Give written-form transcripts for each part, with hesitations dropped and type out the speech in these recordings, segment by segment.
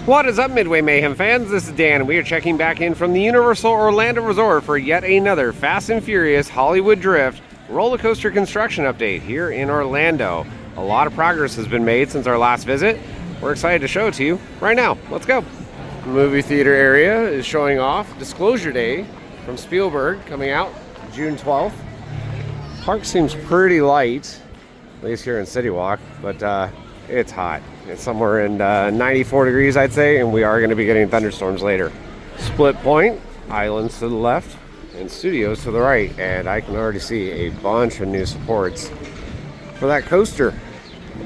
What is up, Midway Mayhem fans? This is Dan, and we are checking back in from the Universal Orlando Resort for yet another Fast and Furious Hollywood Drift roller coaster construction update here in Orlando. A lot of progress has been made since our last visit. We're excited to show it to you right now. Let's go. The movie theater area is showing off Disclosure Day from Spielberg coming out June 12th. Park seems pretty light, at least here in City Walk, but it's hot. It's somewhere in 94 degrees, I'd say, and we are going to be getting thunderstorms later. Split Point, Islands to the left, and Studios to the right, and I can already see a bunch of new supports for that coaster.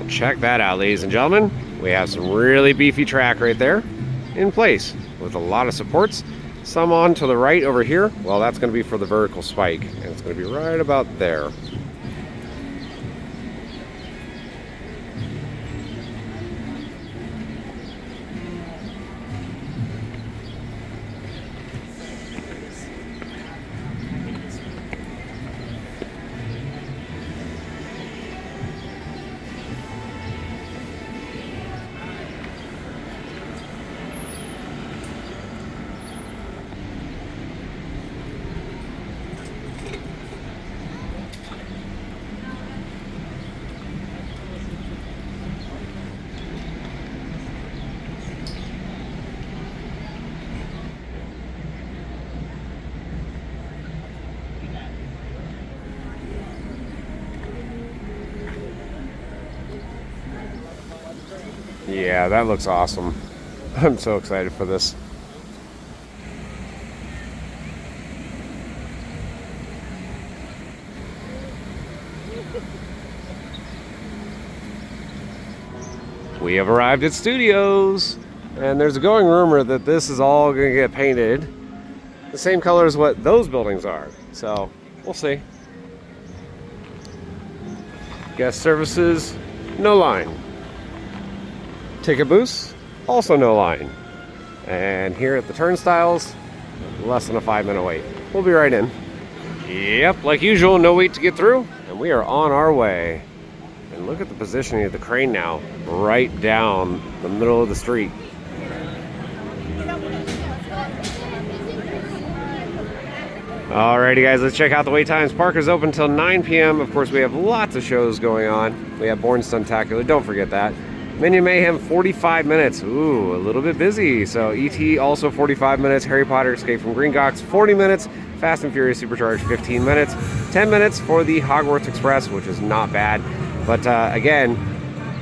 Check that out, ladies and gentlemen. We have some really beefy track right there in place with a lot of supports. Some on to the right over here. Well, that's going to be for the vertical spike, and it's going to be right about there. Yeah, that looks awesome. I'm so excited for this. We have arrived at Studios, and there's a going rumor that this is all going to get painted the same color as what those buildings are. So, we'll see. Guest services, no line. Ticket booths, also no line. And here at the turnstiles, less than a 5-minute wait. We'll be right in. Yep, like usual, no wait to get through, and we are on our way. And look at the positioning of the crane now, right down the middle of the street. Alrighty guys, let's check out the wait times. Park is open until 9 p.m. Of course, we have lots of shows going on. We have Born Stuntacular, don't forget that. Minion Mayhem, 45 minutes. Ooh, a little bit busy. So E.T. also 45 minutes. Harry Potter Escape from Gringotts, 40 minutes. Fast and Furious Supercharged, 15 minutes. 10 minutes for the Hogwarts Express, which is not bad. But again,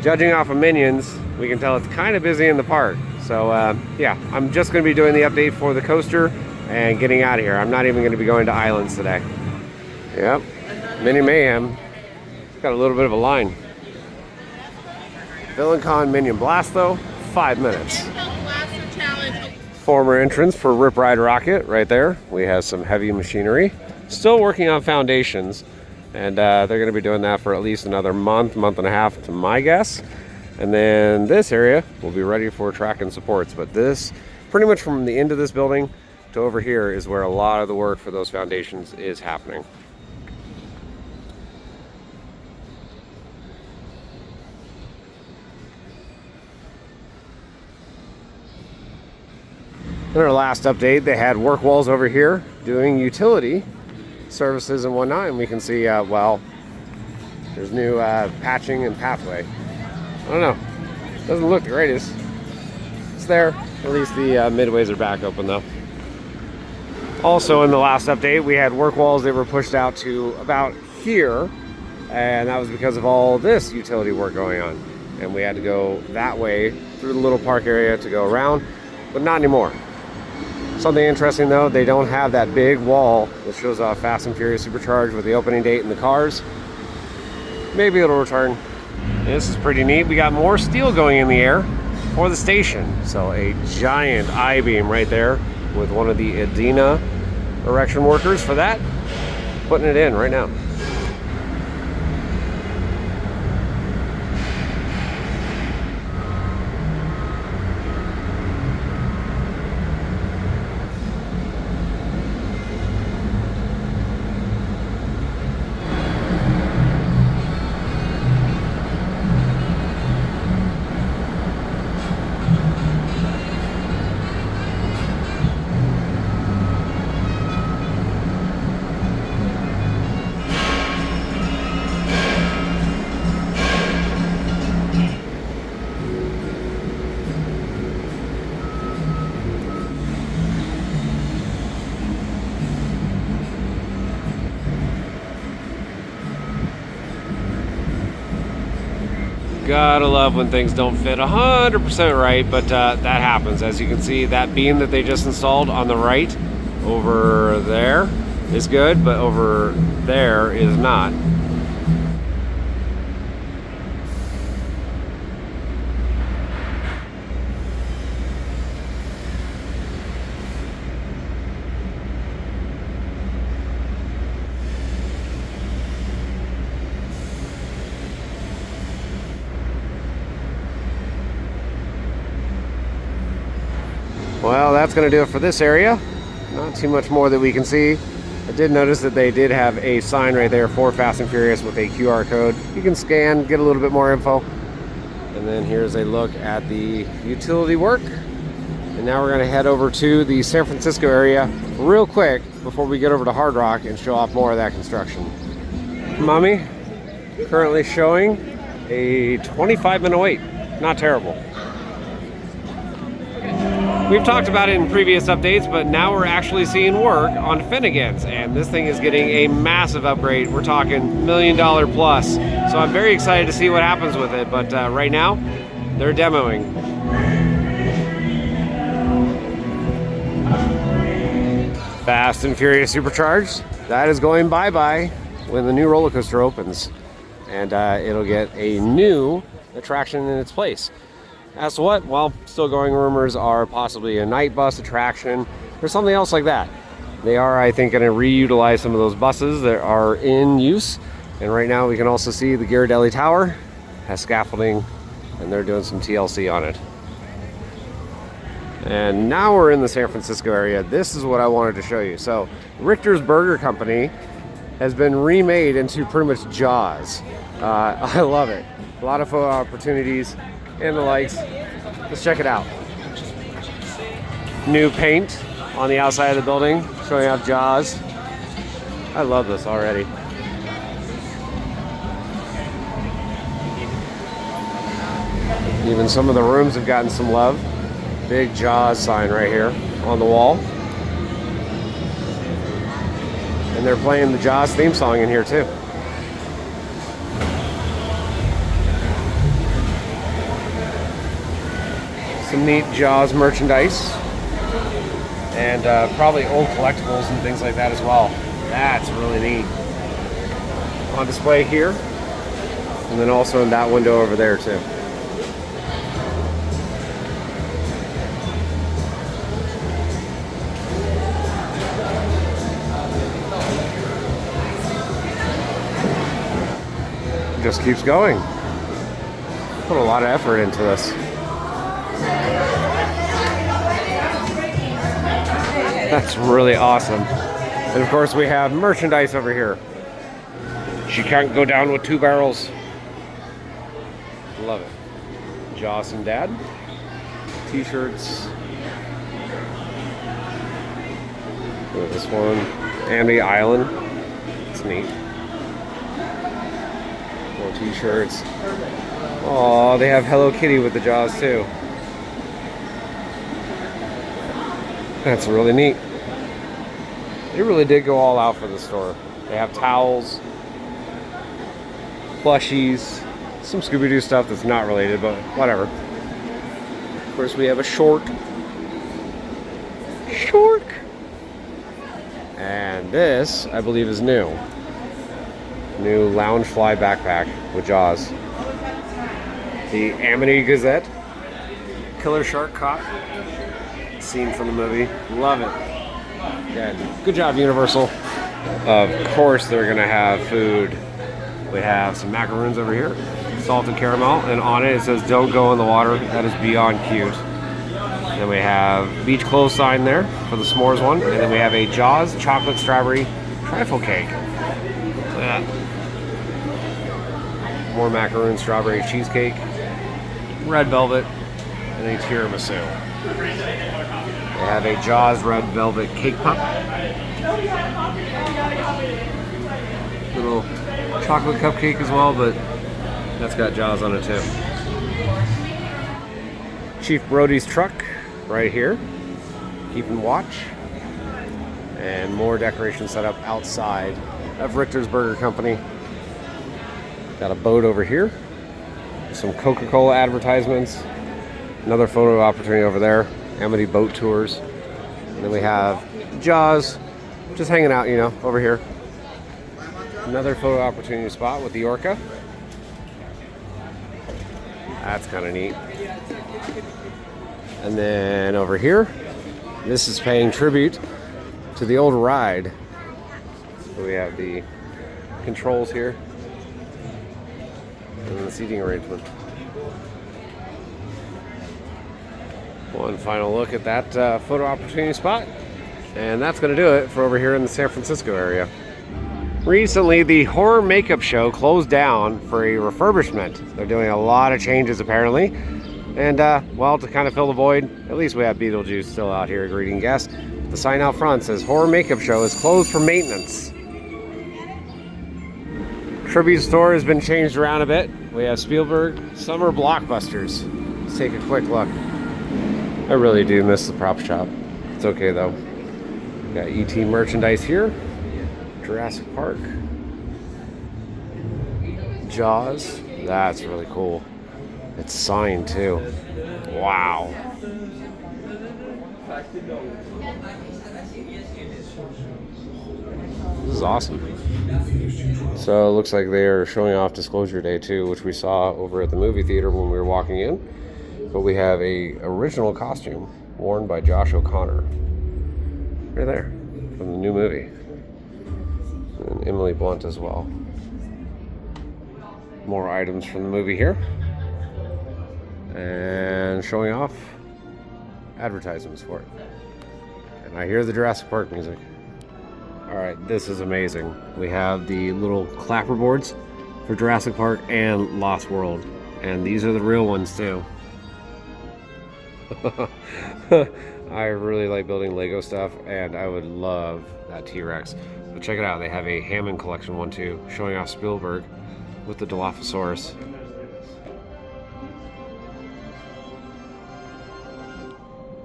judging off of Minions, we can tell it's kind of busy in the park. So yeah, I'm just going to be doing the update for the coaster and getting out of here. I'm not even going to be going to Islands today. Yep, Minion Mayhem. Got a little bit of a line. VillainCon Minion Blast, though, 5 minutes. Former entrance for Rip Ride Rockit right there. We have some heavy machinery. Still working on foundations, and they're going to be doing that for at least another month and a half to my guess. And then this area will be ready for track and supports. But this, pretty much from the end of this building to over here, is where a lot of the work for those foundations is happening. In our last update, they had work walls over here doing utility services and whatnot, and we can see, well, there's new patching and pathway. I don't know. Doesn't look the greatest. It's there. At least the midways are back open, though. Also, in the last update, we had work walls that were pushed out to about here, and that was because of all this utility work going on. And we had to go that way through the little park area to go around, but not anymore. Something interesting though, they don't have that big wall that shows off Fast and Furious Supercharged with the opening date and the cars. Maybe it'll return. This is pretty neat. We got more steel going in the air for the station. So a giant I-beam right there with one of the Adena erection workers for that. Putting it in right now. Gotta love when things don't fit 100% right, but that happens. As you can see, that beam that they just installed on the right over there is good, but over there is not. Well, that's going to do it for this area. Not too much more that we can see. I did notice that they did have a sign right there for Fast and Furious with a QR code. You can scan, get a little bit more info. And then here's a look at the utility work. And now we're going to head over to the San Francisco area real quick before we get over to Hard Rock and show off more of that construction. Mommy, currently showing a 25-minute wait. Not terrible. We've talked about it in previous updates, but now we're actually seeing work on Finnegan's, and this thing is getting a massive upgrade. We're talking $1 million plus. So I'm very excited to see what happens with it, but right now, they're demoing. Fast and Furious Supercharged, that is going bye-bye when the new roller coaster opens. And it'll get a new attraction in its place. As to what? Well, still going rumors are possibly a night bus attraction or something else like that. They are, I think, going to reutilize some of those buses that are in use. And right now we can also see the Ghirardelli Tower has scaffolding, and they're doing some TLC on it. And now we're in the San Francisco area. This is what I wanted to show you. So Richter's Burger Company has been remade into pretty much Jaws. I love it. A lot of photo opportunities and the likes. Let's check it out. New paint on the outside of the building, showing off Jaws. I love this already. Even some of the rooms have gotten some love. Big Jaws sign right here on the wall. And they're playing the Jaws theme song in here too. Some neat Jaws merchandise, and probably old collectibles and things like that as well. That's really neat. On display here, and then also in that window over there too. Just keeps going. Put a lot of effort into this. That's really awesome. And of course we have merchandise over here. She can't go down with two barrels. Love it. Jaws and Dad. T-shirts. This one. Amity Island. It's neat. More t-shirts. Oh, they have Hello Kitty with the Jaws too. That's really neat. They really did go all out for the store. They have towels, plushies, some Scooby-Doo stuff that's not related, but whatever. Of course, we have a shork. And this, I believe, is new. New Loungefly backpack with Jaws. The Amity Gazette. Killer Shark caught. Scene from the movie. Love it. Yeah, good job, Universal. Of course they're gonna have food. We have some macaroons over here, salted caramel, and on it says "Don't go in the water." That is beyond cute. Then we have beach clothes sign there for the s'mores one, and then we have a Jaws chocolate strawberry trifle cake. Look at that. More macaroon strawberry cheesecake, red velvet, and a tiramisu. They have a Jaws red velvet cake pop. Little chocolate cupcake as well, but that's got Jaws on it too. Chief Brody's truck right here, keeping watch. And more decoration set up outside of Richter's Burger Company. Got a boat over here. some Coca-Cola advertisements. Another photo opportunity over there. Amity Boat Tours. And then we have Jaws, just hanging out, you know, over here. Another photo opportunity spot with the Orca. That's kind of neat. And then over here, this is paying tribute to the old ride. So we have the controls here and the seating arrangement. One final look at that photo opportunity spot, and that's going to do it for over here in the San Francisco area. Recently, the horror makeup show closed down for a refurbishment. They're doing a lot of changes apparently, and well, to kind of fill the void, at least we have Beetlejuice still out here greeting guests. The sign out front says horror makeup show is closed for maintenance. Tribute store has been changed around a bit. We have Spielberg summer blockbusters. Let's take a quick look. I really do miss the prop shop. It's okay though. Got ET merchandise here. Jurassic Park. Jaws. That's really cool. It's signed too. Wow. This is awesome. So it looks like they are showing off Disclosure Day too, which we saw over at the movie theater when we were walking in. But we have a original costume worn by Josh O'Connor. Right there, from the new movie. And Emily Blunt as well. More items from the movie here. And showing off advertisements for it. And I hear the Jurassic Park music. Alright, this is amazing. We have the little clapper boards for Jurassic Park and Lost World. And these are the real ones too. I really like building Lego stuff, and I would love that T-Rex. But check it out, they have a Hammond collection one too, showing off Spielberg with the Dilophosaurus.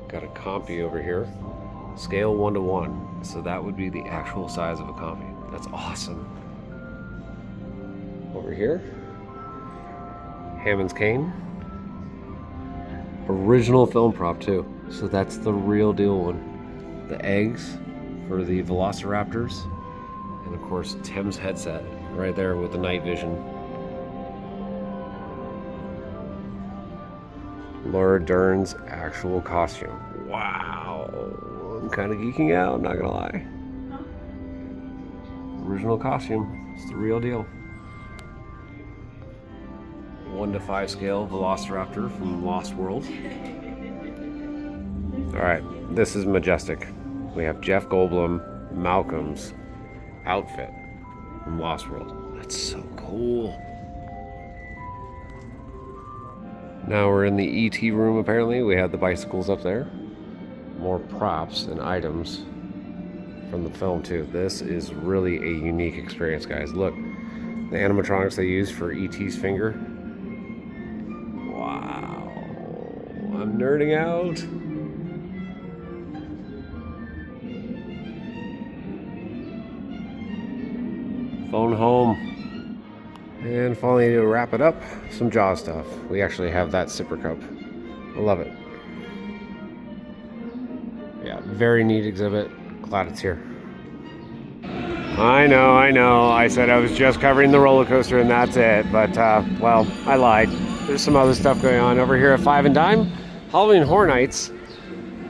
Got a Compy over here, scale 1:1, so that would be the actual size of a Compy. That's awesome. Over here, Hammond's cane. Original film prop too, so that's the real deal one. The eggs for the Velociraptors, and of course Tim's headset right there with the night vision. Laura Dern's actual costume. Wow, I'm kind of geeking out, I'm not gonna lie. Original costume, it's the real deal. 1:5 scale Velociraptor from Lost World. Alright, this is majestic. We have Jeff Goldblum, Malcolm's outfit from Lost World. That's so cool. Now we're in the ET room apparently. We have the bicycles up there. More props and items from the film too. This is really a unique experience, guys. Look, the animatronics they used for ET's finger. I'm nerding out. Phone home. And finally, to wrap it up, some Jaws stuff. We actually have that sipper cup. I love it. Yeah, very neat exhibit. Glad it's here. I know. I said I was just covering the roller coaster and that's it. But, well, I lied. There's some other stuff going on over here at Five and Dime. Halloween Horror Nights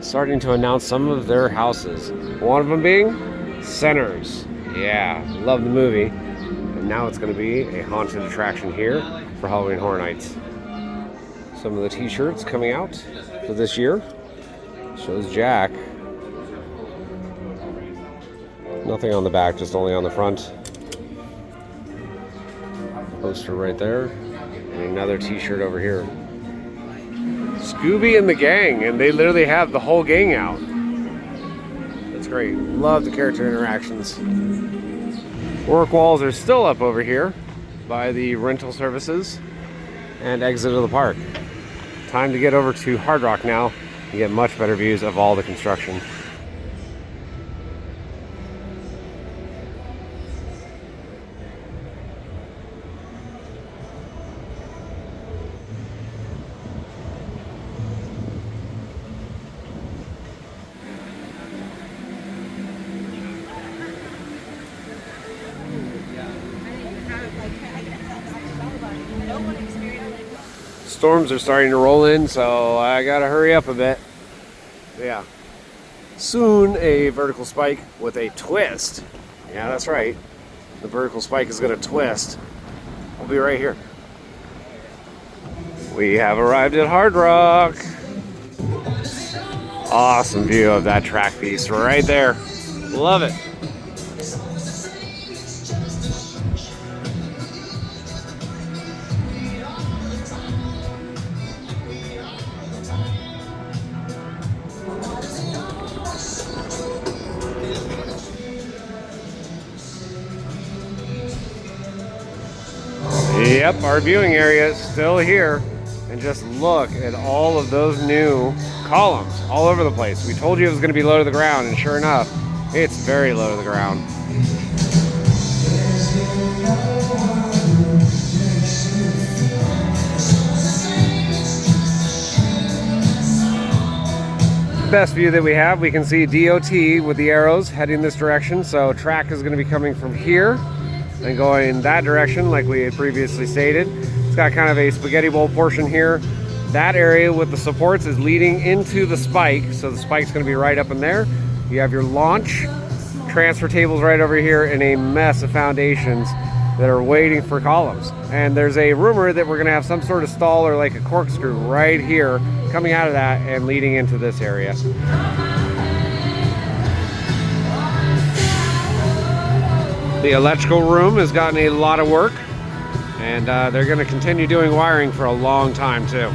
starting to announce some of their houses. One of them being Sinners. Yeah, love the movie. And now it's going to be a haunted attraction here for Halloween Horror Nights. Some of the t-shirts coming out for this year. Shows Jack. Nothing on the back, just only on the front. Poster right there. And another t-shirt over here. Scooby and the gang, and they literally have the whole gang out. That's great. Love the character interactions. Work walls are still up over here by the rental services and exit of the park. Time to get over to Hard Rock now and get much better views of all the construction. Storms are starting to roll in, so I gotta hurry up a bit. Yeah. Soon a vertical spike with a twist. Yeah, that's right. The vertical spike is gonna twist. I'll be right here. We have arrived at Hard Rock. Awesome view of that track piece right there. Love it. Yep, our viewing area is still here. And just look at all of those new columns all over the place. We told you it was going to be low to the ground, and sure enough, it's very low to the ground. Best view that we have, we can see DOT with the arrows heading this direction. So track is going to be coming from here and going that direction like we had previously stated. It's got kind of a spaghetti bowl portion here. That area with the supports is leading into the spike, so the spike's going to be right up in there. You have your launch transfer tables right over here and a mess of foundations that are waiting for columns. And there's a rumor that we're going to have some sort of stall or like a corkscrew right here coming out of that and leading into this area. The electrical room has gotten a lot of work, and they're going to continue doing wiring for a long time too.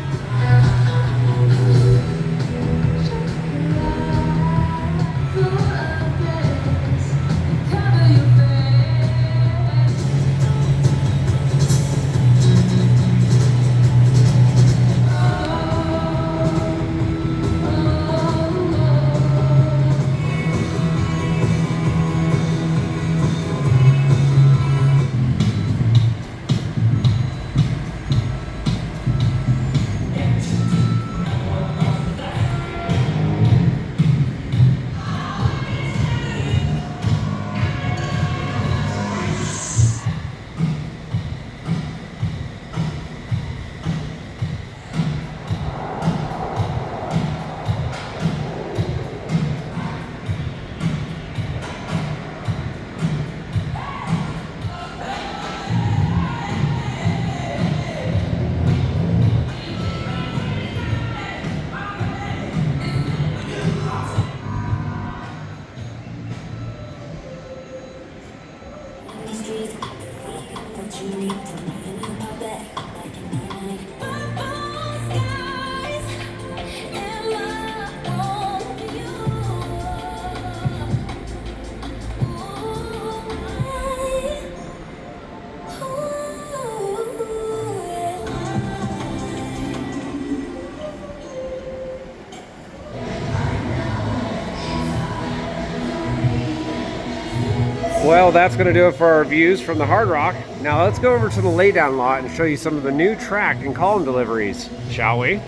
Well, that's going to do it for our views from the Hard Rock. Now let's go over to the laydown lot and show you some of the new track and column deliveries, shall we?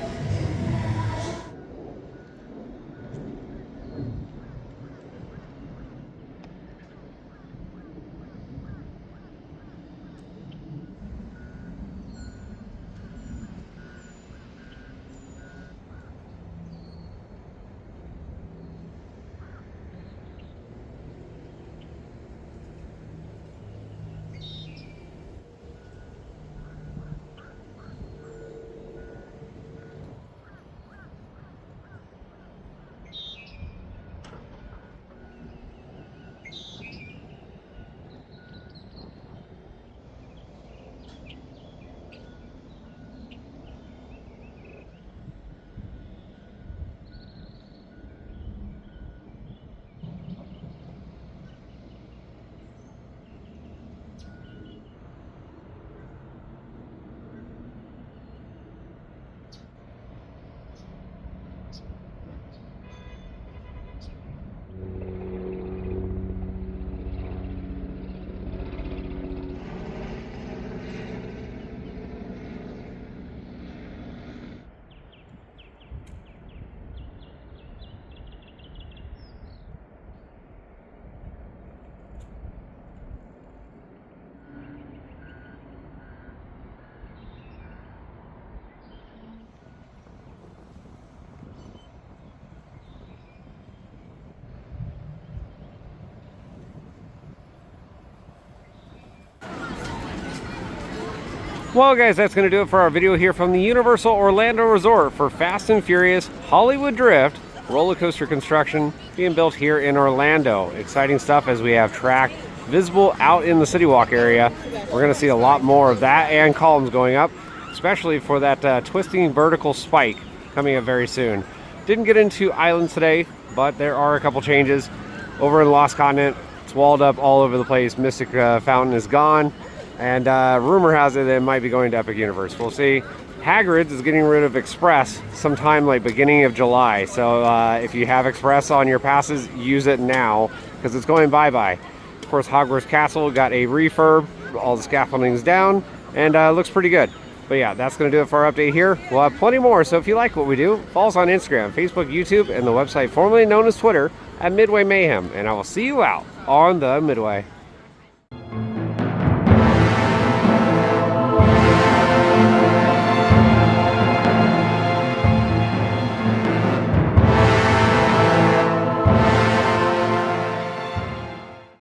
Well, guys, that's going to do it for our video here from the Universal Orlando Resort for Fast and Furious Hollywood Drift roller coaster construction being built here in Orlando. Exciting stuff as we have track visible out in the City Walk area. We're going to see a lot more of that and columns going up, especially for that twisting vertical spike coming up very soon. Didn't get into islands today, but there are a couple changes. Over in Lost Continent, it's walled up all over the place. Mystic Fountain is gone. And rumor has it that it might be going to Epic Universe. We'll see. Hagrid's is getting rid of Express sometime like beginning of July. So if you have Express on your passes, use it now because it's going bye-bye. Of course, Hogwarts Castle got a refurb. All the scaffolding's down and looks pretty good. But yeah, that's going to do it for our update here. We'll have plenty more. So if you like what we do, follow us on Instagram, Facebook, YouTube, and the website formerly known as Twitter at Midway Mayhem. And I will see you out on the Midway.